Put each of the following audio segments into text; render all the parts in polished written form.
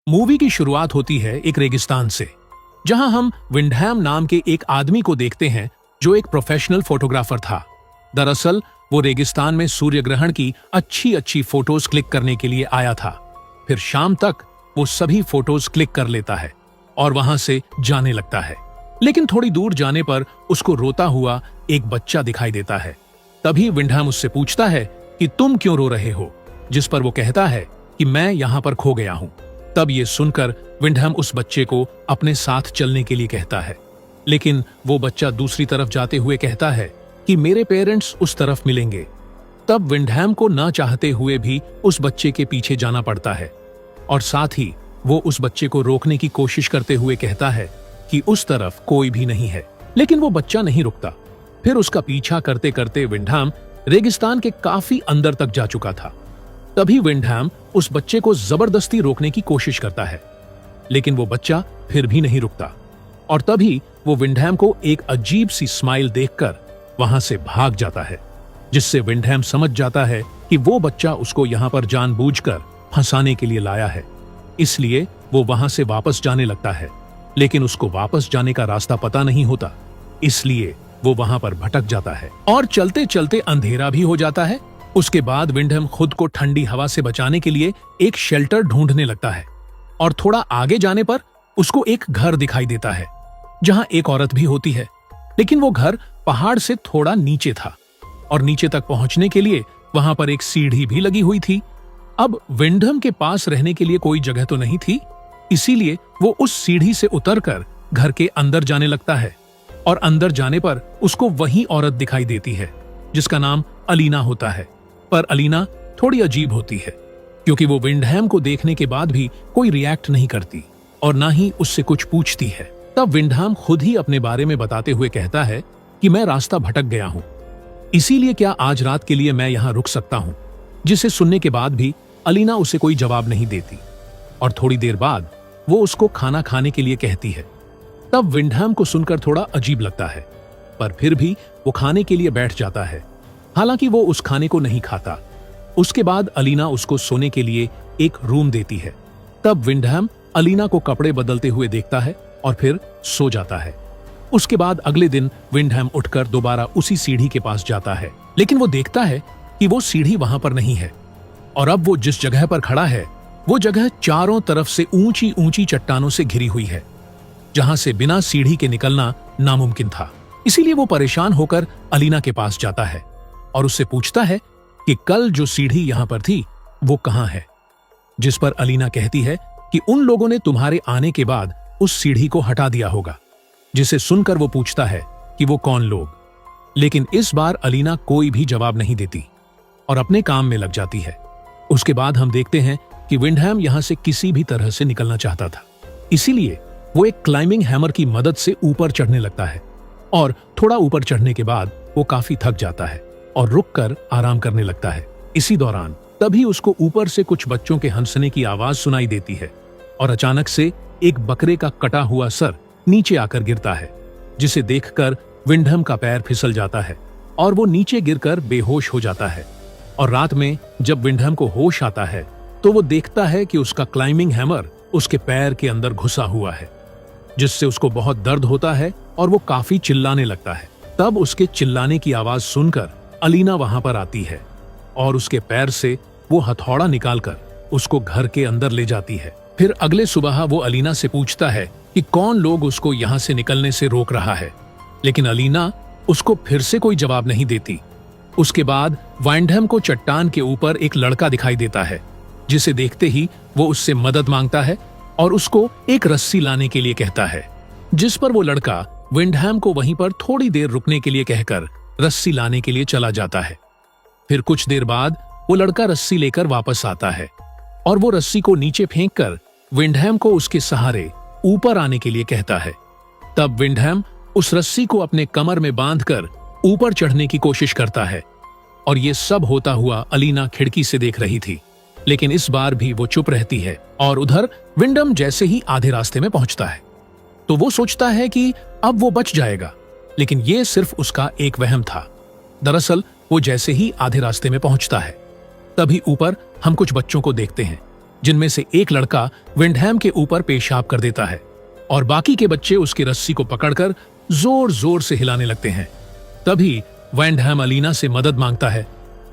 Movie की शुरुआत होती है एक रेगिस्तान से, जहां हम विंडहैम नाम के एक आदमी को देखते हैं जो एक प्रोफेशनल फोटोग्राफर था। दरअसल वो रेगिस्तान में सूर्य ग्रहण की अच्छी अच्छी फोटोज क्लिक करने के लिए आया था। फिर शाम तक वो सभी फोटोज क्लिक कर लेता है और वहां से जाने लगता है। लेकिन थोड़ी दूर जाने पर उसको रोता हुआ एक बच्चा दिखाई देता है। तभी विंडहैम उससे पूछता है कि तुम क्यों रो रहे हो, जिस पर वो कहता है कि मैं यहां पर खो गया हूं। तब ये सुनकर विंडहैम उस बच्चे को अपने साथ चलने के लिए कहता है, लेकिन वो बच्चा दूसरी तरफ जाते हुए कहता है कि मेरे पेरेंट्स उस तरफ मिलेंगे। तब विंडहैम को ना चाहते हुए भी उस बच्चे के पीछे जाना पड़ता है और साथ ही वो उस बच्चे को रोकने की कोशिश करते हुए कहता है कि उस तरफ कोई भी नहीं है। लेकिन वो बच्चा नहीं रुकता। फिर उसका पीछा करते करते विंडहैम रेगिस्तान के काफी अंदर तक जा चुका था। तभी विंडहैम उस बच्चे को जबरदस्ती रोकने की कोशिश करता है, लेकिन वो बच्चा फिर भी नहीं रुकता और तभी वो विंडहैम को एक अजीब सी स्माइल देखकर वहां से भाग जाता है, जिससे विंडहैम समझ जाता है कि वो बच्चा उसको यहां पर जानबूझकर फंसाने के लिए लाया है। इसलिए वो वहां से वापस जाने लगता है, लेकिन उसको वापस जाने का रास्ता पता नहीं होता, इसलिए वो वहां पर भटक जाता है और चलते चलते अंधेरा भी हो जाता है। उसके बाद विंडहैम खुद को ठंडी हवा से बचाने के लिए एक शेल्टर ढूंढने लगता है और थोड़ा आगे जाने पर उसको एक घर दिखाई देता है जहां एक औरत भी होती है। लेकिन वो घर पहाड़ से थोड़ा नीचे था और नीचे तक पहुंचने के लिए वहां पर एक सीढ़ी भी लगी हुई थी। अब विंडहैम के पास रहने के लिए कोई जगह तो नहीं थी, इसीलिए वो उस सीढ़ी से उतरकर घर के अंदर जाने लगता है और अंदर जाने पर उसको वही औरत दिखाई देती है जिसका नाम अलीना होता है। पर अलीना थोड़ी अजीब होती है क्योंकि वो विंडहैम को देखने के बाद भी कोई रिएक्ट नहीं करती और ना ही उससे कुछ पूछती है। तब विंडहैम खुद ही अपने बारे में बताते हुए कहता है कि मैं रास्ता भटक गया हूं, इसीलिए क्या आज रात के लिए मैं यहां रुक सकता हूं। जिसे सुनने के बाद भी अलीना उसे कोई जवाब नहीं देती और थोड़ी देर बाद वो उसको खाना खाने के लिए कहती है। तब विंडहैम को सुनकर थोड़ा अजीब लगता है, पर फिर भी वो खाने के लिए बैठ जाता है। हालांकि वो उस खाने को नहीं खाता। उसके बाद अलीना उसको सोने के लिए एक रूम देती है। तब विंडहैम अलीना को कपड़े बदलते हुए देखता है और फिर सो जाता है। उसके बाद अगले दिन विंडहैम उठकर दोबारा उसी सीढ़ी के पास जाता है, लेकिन वो देखता है कि वो सीढ़ी वहां पर नहीं है और अब वो जिस जगह पर खड़ा है वो जगह चारों तरफ से ऊंची ऊंची चट्टानों से घिरी हुई है, जहां से बिना सीढ़ी के निकलना नामुमकिन था। इसीलिए वो परेशान होकर अलीना के पास जाता है और उससे पूछता है कि कल जो सीढ़ी यहां पर थी वो कहां है। जिस पर अलीना कहती है कि उन लोगों ने तुम्हारे आने के बाद उस सीढ़ी को हटा दिया होगा। जिसे सुनकर वो पूछता है कि वो कौन लोग, लेकिन इस बार अलीना कोई भी जवाब नहीं देती और अपने काम में लग जाती है। उसके बाद हम देखते हैं कि विंडहैम यहां से किसी भी तरह से निकलना चाहता था, इसीलिए वो एक क्लाइंबिंग हैमर की मदद से ऊपर चढ़ने लगता है और थोड़ा ऊपर चढ़ने के बाद वो काफी थक जाता है और रुककर आराम करने लगता है। इसी दौरान तभी उसको ऊपर से कुछ बच्चों के हंसने की आवाज सुनाई देती है और अचानक से एक बकरे का कटा हुआ सर नीचे आकर गिरता है, जिसे देखकर विंडहैम का पैर फिसल जाता है और वो नीचे गिरकर बेहोश हो जाता है। और रात में जब विंडहैम को होश आता है तो वो देखता है कि उसका क्लाइंबिंग हैमर उसके पैर के अंदर घुसा हुआ है, जिससे उसको बहुत दर्द होता है और वो काफी चिल्लाने लगता है। तब उसके चिल्लाने की आवाज सुनकर अलीना वहां पर आती है और उसके पैर से वो हथौड़ा निकालकर उसको घर के अंदर ले जाती है। फिर अगले सुबह वो अलीना से पूछता है कि कौन लोग उसको यहां से निकलने से रोक रहा है, लेकिन अलीना उसको फिर से कोई जवाब नहीं देती। उसके बाद विंडहैम को चट्टान के ऊपर एक लड़का दिखाई देता है, जिसे देखते ही वो उससे मदद मांगता है और उसको एक रस्सी लाने के लिए कहता है, जिस पर वो लड़का विंडहैम को वहीं पर थोड़ी देर रुकने के लिए कहकर रस्सी लाने के लिए चला जाता है। फिर कुछ देर बाद वो लड़का रस्सी लेकर वापस आता है और वो रस्सी को नीचे फेंककर विंडहैम को उसके सहारे ऊपर आने के लिए कहता है। तब विंडहैम उस रस्सी को अपने कमर में बांधकर ऊपर चढ़ने की कोशिश करता है और ये सब होता हुआ अलीना खिड़की से देख रही थी, लेकिन इस बार भी वो चुप रहती है। और उधर विंडहैम जैसे ही आधे रास्ते में पहुंचता है तो वो सोचता है कि अब वो बच जाएगा, लेकिन ये सिर्फ उसका एक वहम था। दरअसल वो जैसे ही आधे रास्ते में पहुंचता है तभी ऊपर हम कुछ बच्चों को देखते हैं जिनमें से एक लड़का विंडहैम के ऊपर पेशाब कर देता है और बाकी के बच्चे उसकी रस्सी को पकड़कर जोर जोर से हिलाने लगते हैं। तभी विंडहैम अलीना से मदद मांगता है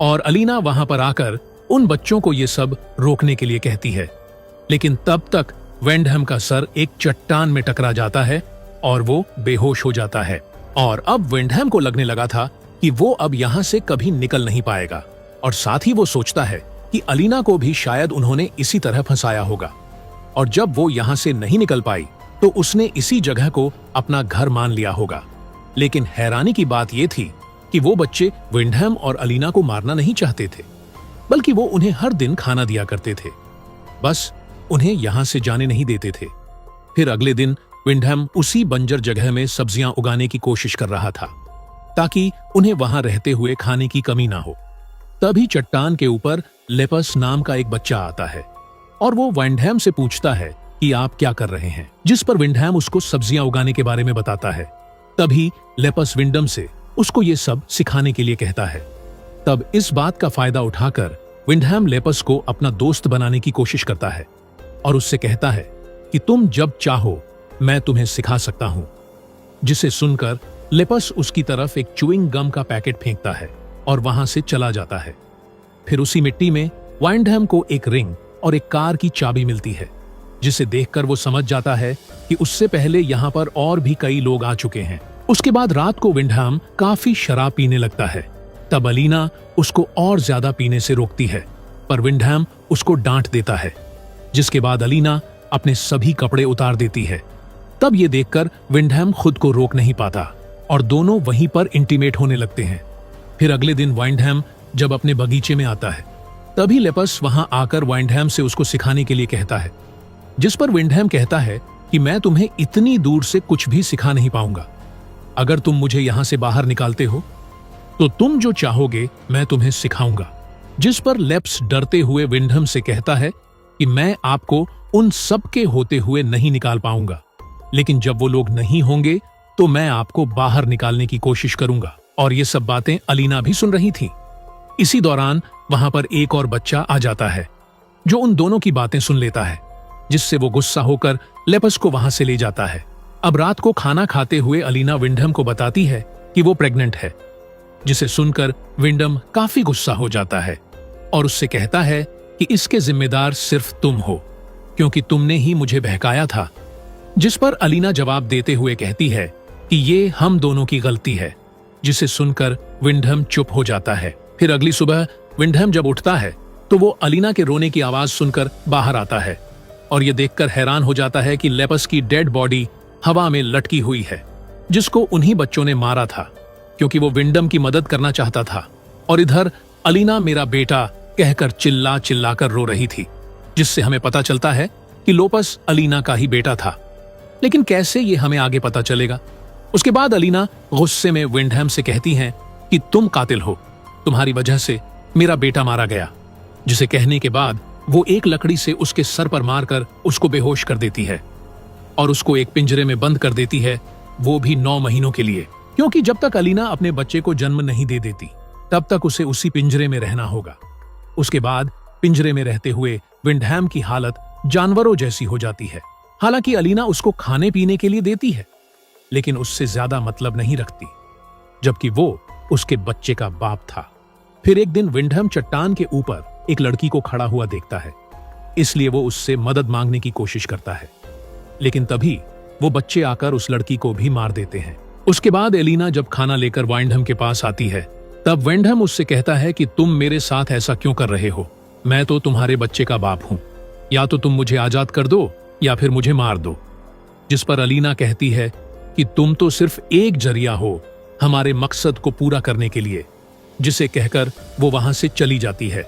और अलीना वहां पर आकर उन बच्चों को ये सब रोकने के लिए कहती है। लेकिन तब तक विंडहैम का सर एक चट्टान में टकरा जाता है और वो बेहोश हो जाता है। और अब विंडहैम को लगने लगा था कि वो अब यहां से कभी निकल नहीं पाएगा, और साथ ही वो सोचता है कि अलीना को भी शायद उन्होंने इसी तरह फंसाया होगा। और जब वो यहां से नहीं निकल पाई तो उसने इसी जगह को अपना घर मान लिया होगा। लेकिन हैरानी की बात यह थी कि वो बच्चे विंडहैम और अलीना को मारना नहीं चाहते थे, बल्कि वो उन्हें हर दिन खाना दिया करते थे, बस उन्हें यहां से जाने नहीं देते थे। फिर अगले दिन विंडहैम उसी बंजर जगह में सब्जियां उगाने की कोशिश कर रहा था ताकि उन्हें वहां रहते हुए खाने की कमी ना हो। तभी चट्टान के ऊपर लेपस नाम का एक बच्चा आता है और वो विंडहैम से पूछता है कि आप क्या कर रहे हैं, जिस पर विंडहैम उसको सब्जियां उगाने के बारे में बताता है। तभी लेपस विंडम से उसको ये सब सिखाने के लिए कहता है। तब इस बात का फायदा उठाकर विंडहैम लेपस को अपना दोस्त बनाने की कोशिश करता है और उससे कहता है कि तुम जब चाहो मैं तुम्हें सिखा सकता हूं। जिसे सुनकर लेपस उसकी तरफ एक च्युइंग गम का पैकेट फेंकता है और वहां से चला जाता है। फिर उसी मिट्टी में विंडहैम को एक रिंग और एक कार की चाबी मिलती है, जिसे देखकर वो समझ जाता है कि उससे पहले यहाँ पर और भी कई लोग आ चुके हैं। उसके बाद रात को विंडहैम काफी शराब पीने लगता है। तब अलीना उसको और ज्यादा पीने से रोकती है, पर विंडहैम उसको डांट देता है, जिसके बाद अलीना अपने सभी कपड़े उतार देती है। तब ये देखकर विंडहैम खुद को रोक नहीं पाता और दोनों वहीं पर इंटीमेट होने लगते हैं। फिर अगले दिन विंडहैम जब अपने बगीचे में आता है, तभी लेपस वहां आकर विंडहैम से उसको सिखाने के लिए कहता है, जिस पर विंडहैम कहता है कि मैं तुम्हें इतनी दूर से कुछ भी सिखा नहीं पाऊंगा। अगर तुम मुझे यहां से बाहर निकालते हो तो तुम जो चाहोगे मैं तुम्हें सिखाऊंगा। जिस पर लेप्स डरते हुए विंडहैम से कहता है कि मैं आपको उन सब के होते हुए नहीं निकाल पाऊंगा, लेकिन जब वो लोग नहीं होंगे तो मैं आपको बाहर निकालने की कोशिश करूंगा। और ये सब बातें अलीना भी सुन रही थी। इसी दौरान वहां पर एक और बच्चा आ जाता है जो उन दोनों की बातें सुन लेता है, जिससे वो गुस्सा होकर लेपस को वहां से ले जाता है। अब रात को खाना खाते हुए अलीना विंडहैम को बताती है कि वो प्रेग्नेंट है, जिसे सुनकर विंडम काफी गुस्सा हो जाता है और उससे कहता है कि इसके जिम्मेदार सिर्फ तुम हो, क्योंकि तुमने ही मुझे बहकाया था। जिस पर अलीना जवाब देते हुए कहती है कि ये हम दोनों की गलती है, जिसे सुनकर विंडहैम चुप हो जाता है। फिर अगली सुबह विंडहैम जब उठता है तो वो अलीना के रोने की आवाज सुनकर बाहर आता है और ये देखकर हैरान हो जाता है कि लेपस की डेड बॉडी हवा में लटकी हुई है, जिसको उन्हीं बच्चों ने मारा था, क्योंकि वो विंडम की मदद करना चाहता था। और इधर अलीना मेरा बेटा कहकर चिल्ला चिल्लाकर रो रही थी, जिससे हमें पता चलता है कि लोपस अलीना का ही बेटा था। लेकिन कैसे ये हमें आगे पता चलेगा। उसके बाद अलीना गुस्से में विंडहैम से कहती हैं कि तुम कातिल हो, तुम्हारी वजह से मेरा बेटा मारा गया। जिसे कहने के बाद वो एक लकड़ी से उसके सर पर मारकर उसको बेहोश कर देती है और उसको एक पिंजरे में बंद कर देती है, वो भी 9 महीनों के लिए, क्योंकि जब तक अलीना अपने बच्चे को जन्म नहीं दे देती तब तक उसे उसी पिंजरे में रहना होगा। उसके बाद पिंजरे में रहते हुए विंडहैम की हालत जानवरों जैसी हो जाती है। हालांकि अलीना उसको खाने पीने के लिए देती है, लेकिन उससे ज्यादा मतलब नहीं रखती, जबकि वो उसके बच्चे का बाप था। फिर एक दिन विंडहैम चट्टान के ऊपर एक लड़की को खड़ा हुआ देखता है, इसलिए वो उससे मदद मांगने की कोशिश करता है, लेकिन तभी वो बच्चे आकर उस लड़की को भी मार देते हैं। उसके बाद एलिना जब खाना लेकर विंडहैम के पास आती है, तब विंडहैम उससे कहता है कि तुम मेरे साथ ऐसा क्यों कर रहे हो, मैं तो तुम्हारे बच्चे का बाप हूं, या तो तुम मुझे आजाद कर दो या फिर मुझे मार दो। जिस पर अलीना कहती है कि तुम तो सिर्फ एक जरिया हो हमारे मकसद को पूरा करने के लिए, जिसे कहकर वो वहां से चली जाती है।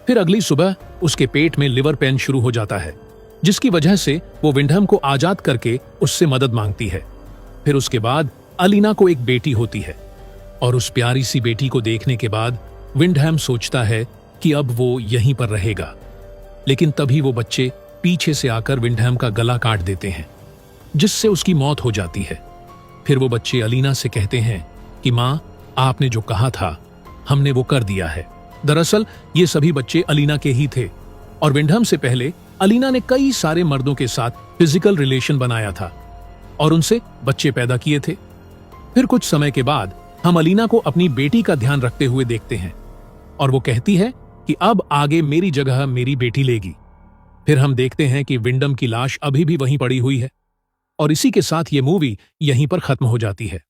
फिर अगली सुबह उसके पेट में लिवर पेन शुरू हो जाता है, जिसकी वजह से वो विंडहैम को आजाद करके उससे मदद मांगती है। फिर उसके बाद अलीना को एक बेटी होती है और उस प्यारी सी बेटी को देखने के बाद विंडहैम सोचता है कि अब वो यहीं पर रहेगा, लेकिन तभी वो बच्चे पीछे से आकर विंडहैम का गला काट देते हैं, जिससे उसकी मौत हो जाती है। फिर वो बच्चे अलीना से कहते हैं कि माँ, आपने जो कहा था हमने वो कर दिया है। दरअसल ये सभी बच्चे अलीना के ही थे, और विंडहम से पहले अलीना ने कई सारे मर्दों के साथ फिजिकल रिलेशन बनाया था और उनसे बच्चे पैदा किए थे। फिर कुछ समय के बाद हम अलीना को अपनी बेटी का ध्यान रखते हुए देखते हैं और वो कहती है कि अब आगे मेरी जगह मेरी बेटी लेगी। फिर हम देखते हैं कि विंडम की लाश अभी भी वहीं पड़ी हुई है और इसी के साथ ये मूवी यहीं पर खत्म हो जाती है।